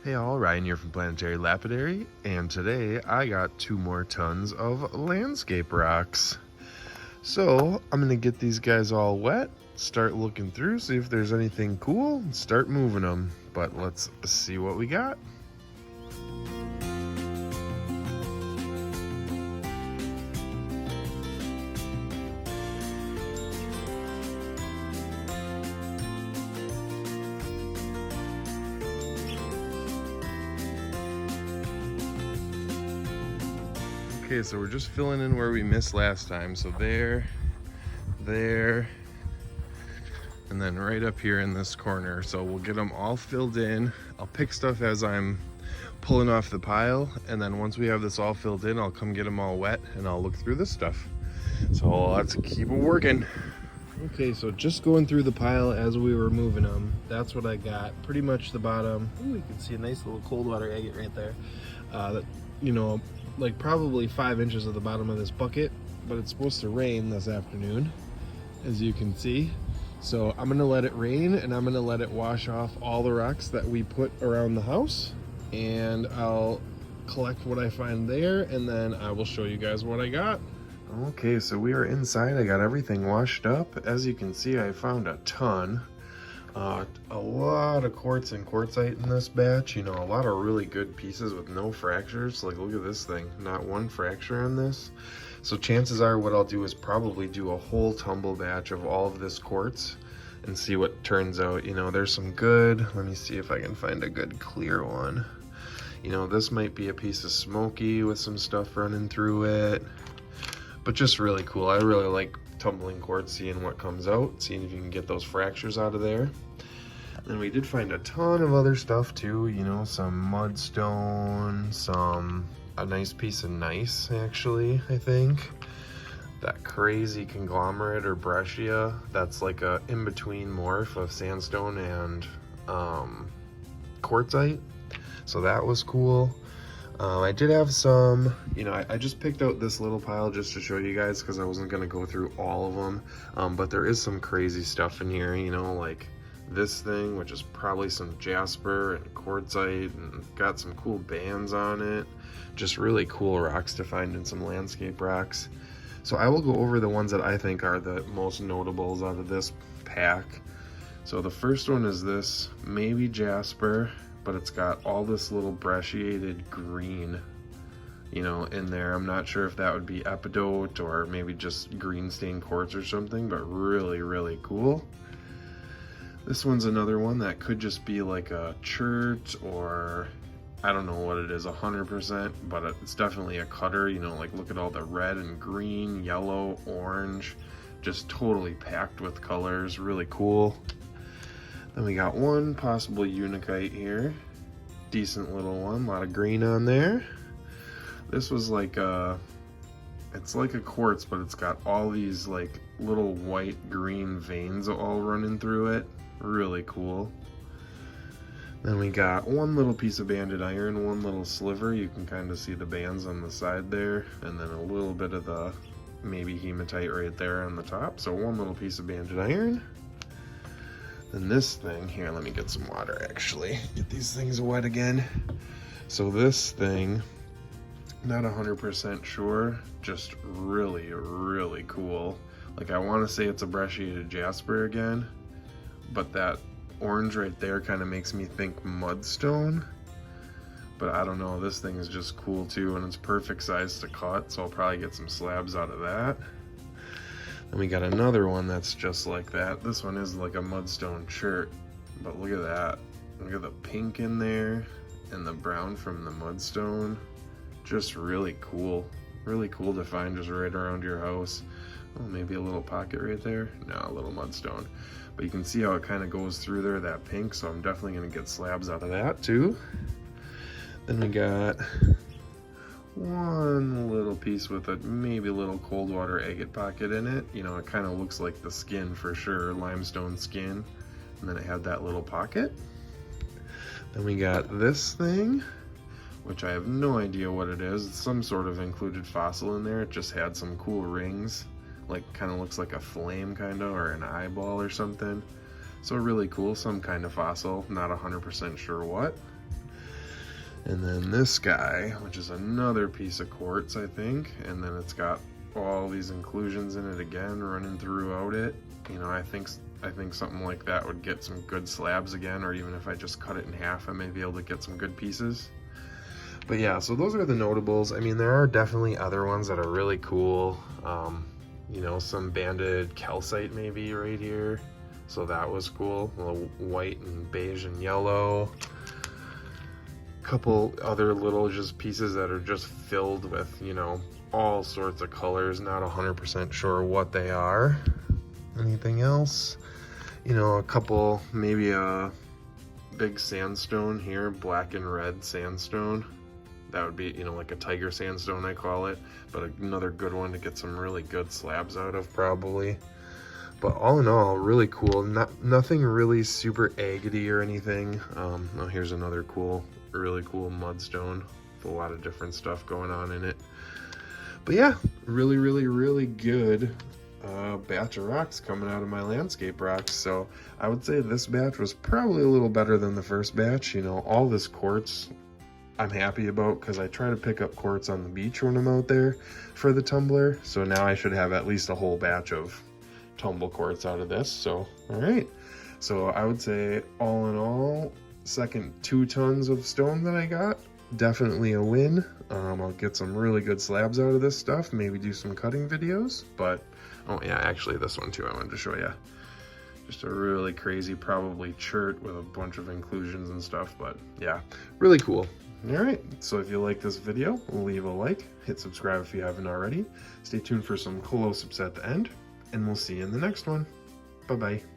Hey all, Ryan here from Planetary Lapidary, and today I got 2 more tons of landscape rocks. So I'm gonna get these guys all wet, start looking through, see if there's anything cool, and start moving them. But let's see what we got. Okay, so we're just filling in where we missed last time. So there, and then right up here in this corner. So we'll get them all filled in. I'll pick stuff as I'm pulling off the pile, and then once we have this all filled in, I'll come get them all wet and I'll look through this stuff. So let's keep it working. Okay, so just going through the pile as we were moving them, that's what I got. Pretty much the bottom. Ooh, you can see a nice little cold water agate right there. You know, like probably 5 inches of the bottom of this bucket, but it's supposed to rain this afternoon, as you can see. So I'm gonna let it rain and I'm gonna let it wash off all the rocks that we put around the house, and I'll collect what I find there, and then I will show you guys what I got. Okay, so we are inside. I got everything washed up. As you can see, I found a ton. A lot of quartz and quartzite in this batch. You know, a lot of really good pieces with no fractures. Like, look at this thing, not one fracture on this. So chances are what I'll do is probably do a whole tumble batch of all of this quartz and see what turns out. You know, there's some good, let me see if I can find a good clear one. You know, this might be a piece of smoky with some stuff running through it, but just really cool. I really like tumbling quartz, seeing what comes out, seeing if you can get those fractures out of there. Then we did find a ton of other stuff too, you know, some mudstone, a nice piece of gneiss actually, I think. That crazy conglomerate or breccia, that's like a in-between morph of sandstone and quartzite. So that was cool. I did have some, you know, I just picked out this little pile just to show you guys because I wasn't going to go through all of them. But there is some crazy stuff in here, you know, like this thing, which is probably some jasper and quartzite, and got some cool bands on it. Just really cool rocks to find in some landscape rocks. So I will go over the ones that I think are the most notables out of this pack. So the first one is this, maybe jasper, but it's got all this little brecciated green, you know, in there. I'm not sure if that would be epidote or maybe just green stained quartz or something, but really, really cool. This one's another one that could just be like a chert, or I don't know what it is 100%, but it's definitely a cutter. You know, like look at all the red and green, yellow, orange, just totally packed with colors, really cool. Then we got one possible unikite here, decent little one, a lot of green on there. This was like it's like a quartz, but it's got all these like little white green veins all running through it, really cool. Then we got one little piece of banded iron, one little sliver, you can kind of see the bands on the side there, and then a little bit of the maybe hematite right there on the top. So one little piece of banded iron. Then this thing here, let me get some water actually, get these things wet again. So this thing, not 100% sure, just really, really cool. Like, I want to say it's a brecciated jasper again, but that orange right there kind of makes me think mudstone. But I don't know, this thing is just cool too, and it's perfect size to cut, so I'll probably get some slabs out of that. Then we got another one that's just like that. This one is like a mudstone chert, but look at that. Look at the pink in there and the brown from the mudstone. Just really cool. Really cool to find just right around your house. Oh, maybe a little pocket right there. No, a little mudstone. But you can see how it kind of goes through there, that pink, so I'm definitely gonna get slabs out of that too. Then we got one little piece with a maybe a little cold water agate pocket in it. You know, it kind of looks like the skin for sure, limestone skin. And then it had that little pocket. Then we got this thing, which I have no idea what it is. It's some sort of included fossil in there. It just had some cool rings, like kind of looks like a flame kind of, or an eyeball or something. So really cool, some kind of fossil, not 100% sure what. And then this guy, which is another piece of quartz, I think. And then it's got all these inclusions in it again, running throughout it. You know, I think something like that would get some good slabs again, or even if I just cut it in half, I may be able to get some good pieces. But yeah, so those are the notables. I mean, there are definitely other ones that are really cool. You know, some banded calcite maybe right here. So that was cool. A little white and beige and yellow. Couple other little just pieces that are just filled with, you know, all sorts of colors. Not 100% sure what they are. Anything else? You know, a couple, maybe a big sandstone here, black and red sandstone. That would be, you know, like a tiger sandstone, I call it, but another good one to get some really good slabs out of probably. But all in all, really cool. Nothing really super agate or anything. Oh, here's another really cool mudstone with a lot of different stuff going on in it. But yeah, really good batch of rocks coming out of my landscape rocks. So I would say this batch was probably a little better than the first batch. You know, all this quartz I'm happy about, because I try to pick up quartz on the beach when I'm out there for the tumbler. So now I should have at least a whole batch of tumble quartz out of this. So all right, so I would say all in all, second 2 tons of stone that I got, definitely a win. I'll get some really good slabs out of this stuff, maybe do some cutting videos. But oh yeah, actually this one too I wanted to show you. Just a really crazy, probably chert with a bunch of inclusions and stuff. But yeah, really cool. All right, so if you like this video, leave a like, hit subscribe if you haven't already. Stay tuned for some close-ups at the end, and we'll see you in the next one. Bye-bye.